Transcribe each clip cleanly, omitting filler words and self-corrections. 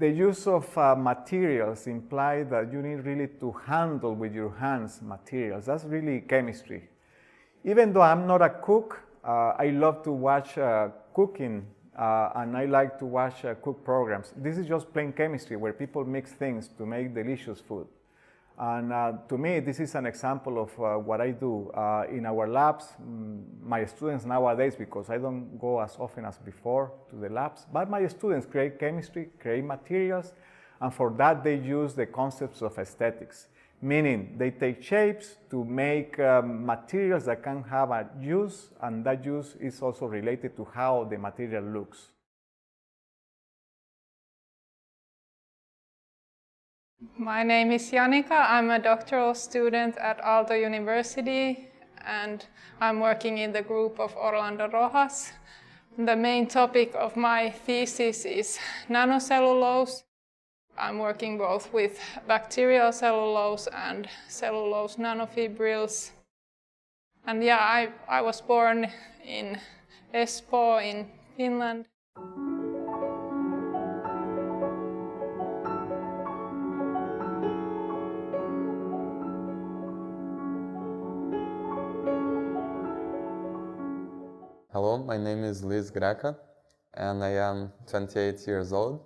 The use of materials imply that you need really to handle with your hands materials. That's really chemistry. Even though I'm not a cook, I love to watch cooking and I like to watch cook programs. This is just plain chemistry where people mix things to make delicious food. And to me, this is an example of what I do in our labs. My students nowadays, because I don't go as often as before to the labs, but my students create chemistry, create materials, and for that they use the concepts of aesthetics, meaning they take shapes to make materials that can have a use, and that use is also related to how the material looks. My name is Janika. I'm a doctoral student at Aalto University and I'm working in the group of Orlando Rojas. The main topic of my thesis is nanocellulose. I'm working both with bacterial cellulose and cellulose nanofibrils. And yeah, I was born in Espoo in Finland. Hello, my name is Luiz Greca and I am 28 years old.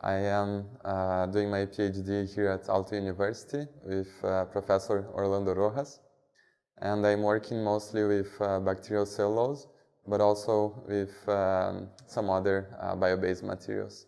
I am doing my PhD here at Aalto University with Professor Orlando Rojas. And I'm working mostly with bacterial cellulose, but also with some other bio-based materials.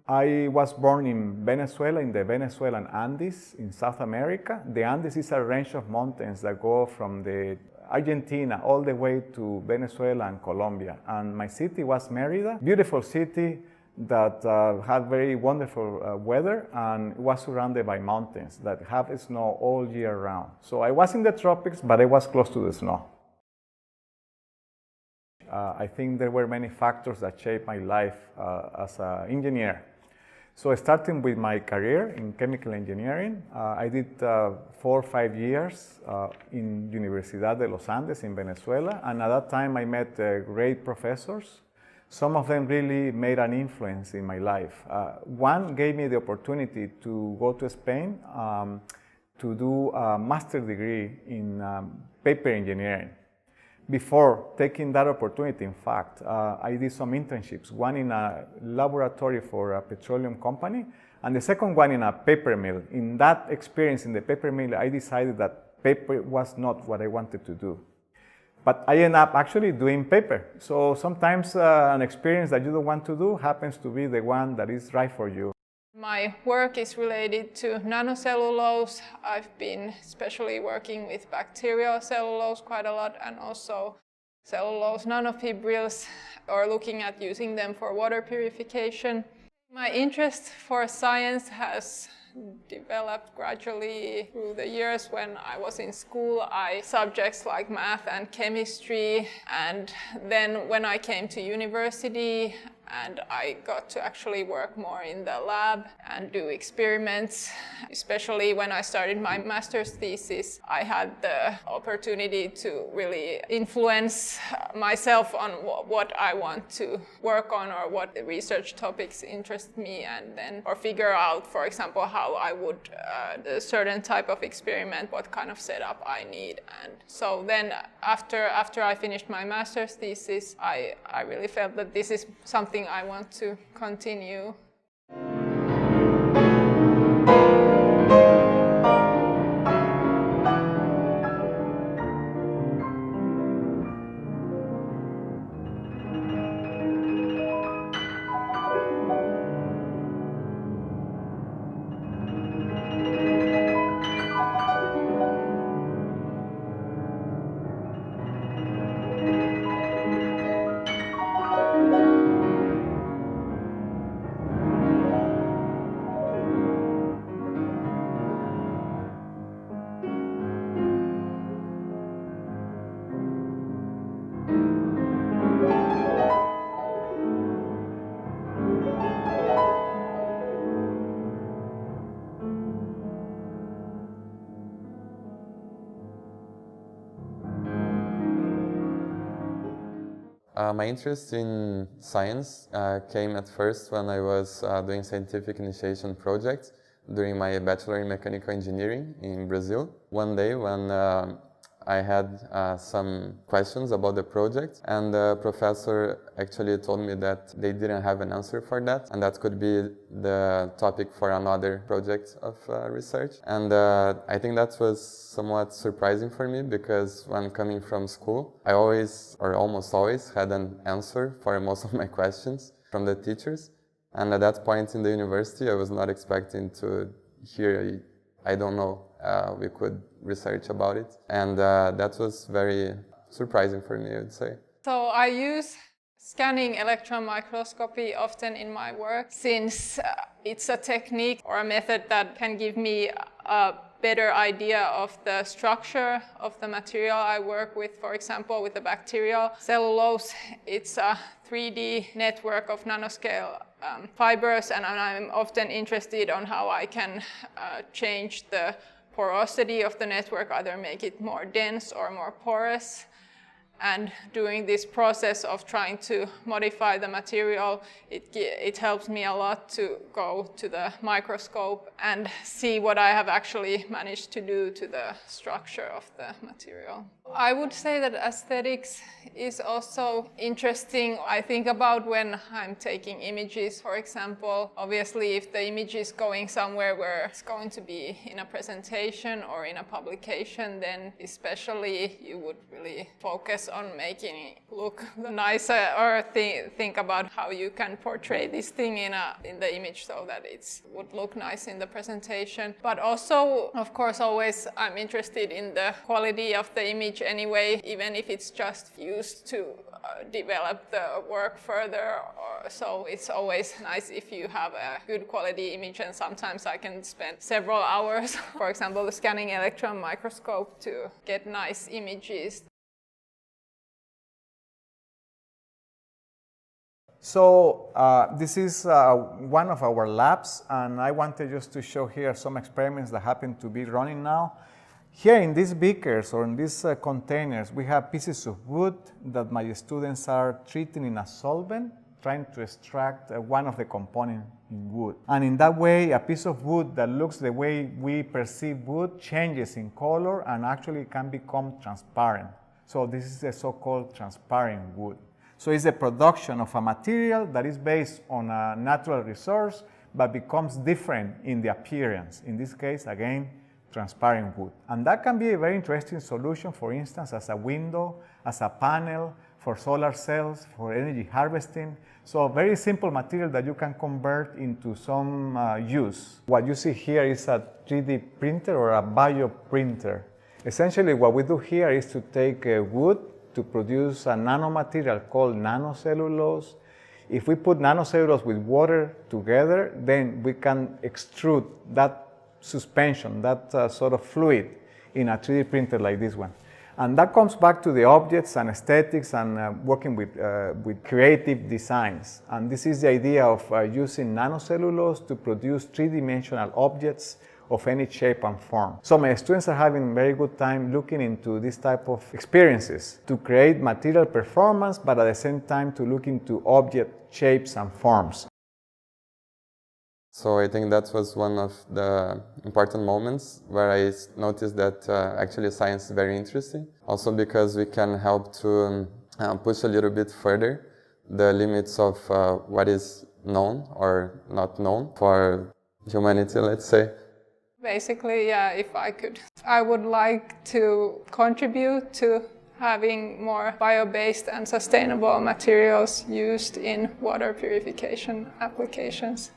I was born in Venezuela, in the Venezuelan Andes in South America. The Andes is a range of mountains that go from the Argentina all the way to Venezuela and Colombia. And my city was Mérida, beautiful city that had very wonderful weather and was surrounded by mountains that have snow all year round. So I was in the tropics, but I was close to the snow. I think there were many factors that shaped my life as an engineer. So starting with my career in chemical engineering, I did 4 or 5 years in Universidad de los Andes in Venezuela, and at that time I met great professors. Some of them really made an influence in my life. One gave me the opportunity to go to Spain to do a master's degree in paper engineering. Before taking that opportunity, in fact, I did some internships, one in a laboratory for a petroleum company, and the second one in a paper mill. In that experience in the paper mill, I decided that paper was not what I wanted to do. But I ended up actually doing paper. So sometimes an experience that you don't want to do happens to be the one that is right for you. My work is related to nanocellulose. I've been especially working with bacterial cellulose quite a lot and also cellulose nanofibrils, or looking at using them for water purification. My interest for science has developed gradually through the years. When I was in school, subjects like math and chemistry, and then when I came to university and I got to actually work more in the lab and do experiments. Especially when I started my master's thesis, I had the opportunity to really influence myself on what I want to work on or what research topics interest me, and then or figure out, for example, how I would a certain type of experiment, what kind of setup I need. And so then after I finished my master's thesis, I really felt that this is something I want to continue. My interest in science came at first when I was doing scientific initiation projects during my bachelor in mechanical engineering in Brazil. One day when I had some questions about the project, and the professor actually told me that they didn't have an answer for that, and that could be the topic for another project of research. And I think that was somewhat surprising for me, because when coming from school, I always, or almost always, had an answer for most of my questions from the teachers. And at that point in the university, I was not expecting to hear, I don't know, we could research about it. And that was very surprising for me, I would say. So I use scanning electron microscopy often in my work, since it's a technique or a method that can give me a better idea of the structure of the material I work with. For example, with the bacterial cellulose, it's a 3D network of nanoscale fibers, and I'm often interested on how I can change the porosity of the network, either make it more dense or more porous. And during this process of trying to modify the material, it helps me a lot to go to the microscope and see what I have actually managed to do to the structure of the material. I would say that aesthetics is also interesting. I think about when I'm taking images, for example. Obviously, if the image is going somewhere where it's going to be in a presentation or in a publication, then especially you would really focus on making it look nicer, or think about how you can portray this thing in the image so that it would look nice in the presentation. But also, of course, always I'm interested in the quality of the image anyway, even if it's just used to develop the work further. So it's always nice if you have a good quality image, and sometimes I can spend several hours, for example, scanning electron microscope to get nice images. So this is one of our labs, and I wanted just to show here some experiments that happen to be running now. Here in these beakers or in these containers, we have pieces of wood that my students are treating in a solvent, trying to extract one of the components in wood. And in that way, a piece of wood that looks the way we perceive wood changes in color and actually can become transparent. So this is a so-called transparent wood. So it's the production of a material that is based on a natural resource, but becomes different in the appearance. In this case, again, transparent wood. And that can be a very interesting solution, for instance, as a window, as a panel, for solar cells, for energy harvesting. So a very simple material that you can convert into some use. What you see here is a 3D printer or a bioprinter. Essentially, what we do here is to take wood to produce a nanomaterial called nanocellulose. If we put nanocellulose with water together, then we can extrude that suspension, that sort of fluid, in a 3D printer like this one. And that comes back to the objects and aesthetics and working with creative designs. And this is the idea of using nanocellulose to produce three-dimensional objects of any shape and form. So my students are having a very good time looking into this type of experiences to create material performance, but at the same time to look into object shapes and forms. So I think that was one of the important moments where I noticed that actually science is very interesting. Also because we can help to push a little bit further the limits of what is known or not known for humanity, let's say. Basically, yeah, if I could, I would like to contribute to having more bio-based and sustainable materials used in water purification applications.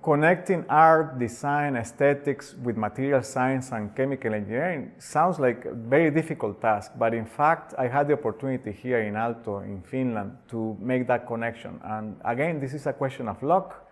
Connecting art, design, aesthetics with material science and chemical engineering sounds like a very difficult task, but in fact, I had the opportunity here in Aalto, in Finland, to make that connection. And again, this is a question of luck.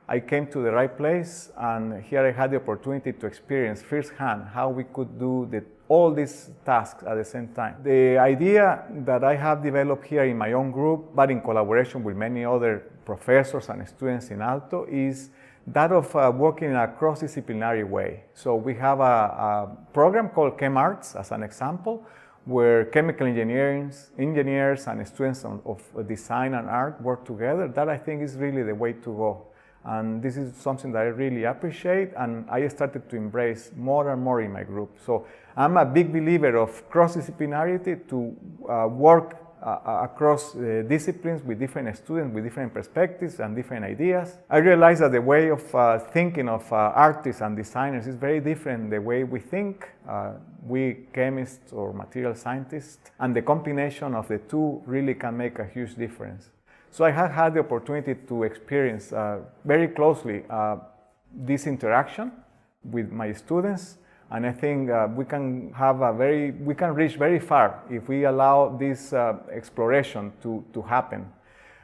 I came to the right place, and here I had the opportunity to experience firsthand how we could do all these tasks at the same time. The idea that I have developed here in my own group, but in collaboration with many other professors and students in Aalto, is that of working in a cross-disciplinary way. So we have a program called ChemArts, as an example, where chemical engineers and students of design and art work together. That I think is really the way to go. And this is something that I really appreciate, and I started to embrace more and more in my group. So I'm a big believer of cross-disciplinarity, to work across disciplines with different students, with different perspectives and different ideas. I realized that the way of thinking of artists and designers is very different the way we think, we chemists or material scientists, and the combination of the two really can make a huge difference. So I have had the opportunity to experience very closely this interaction with my students, and I think we can reach very far if we allow this exploration to happen.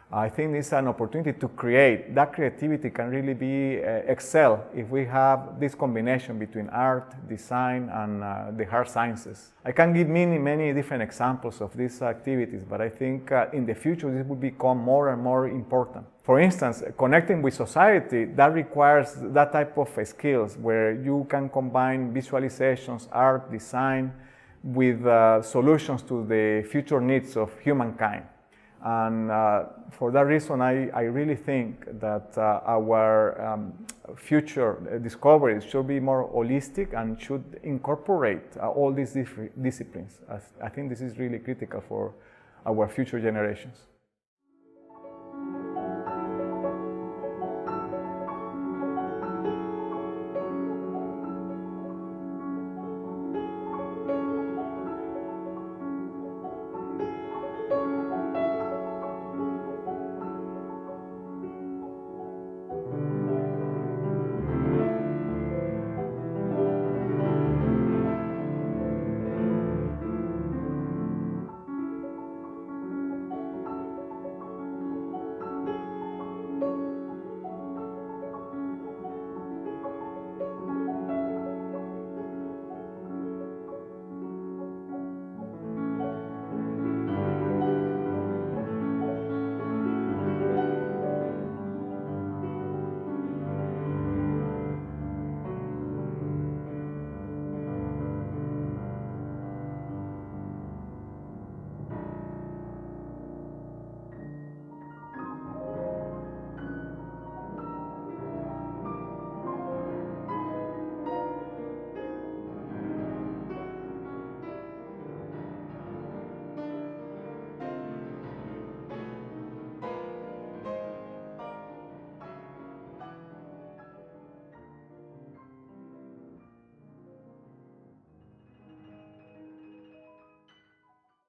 I think it's an opportunity to create. That creativity can really be excel if we have this combination between art, design, and the hard sciences. I can give many different examples of these activities, but I think in the future this will become more and more important. For instance, connecting with society, that requires that type of skills where you can combine visualizations, art, design with solutions to the future needs of humankind. And for that reason, I really think that our future discoveries should be more holistic and should incorporate all these disciplines. I think this is really critical for our future generations.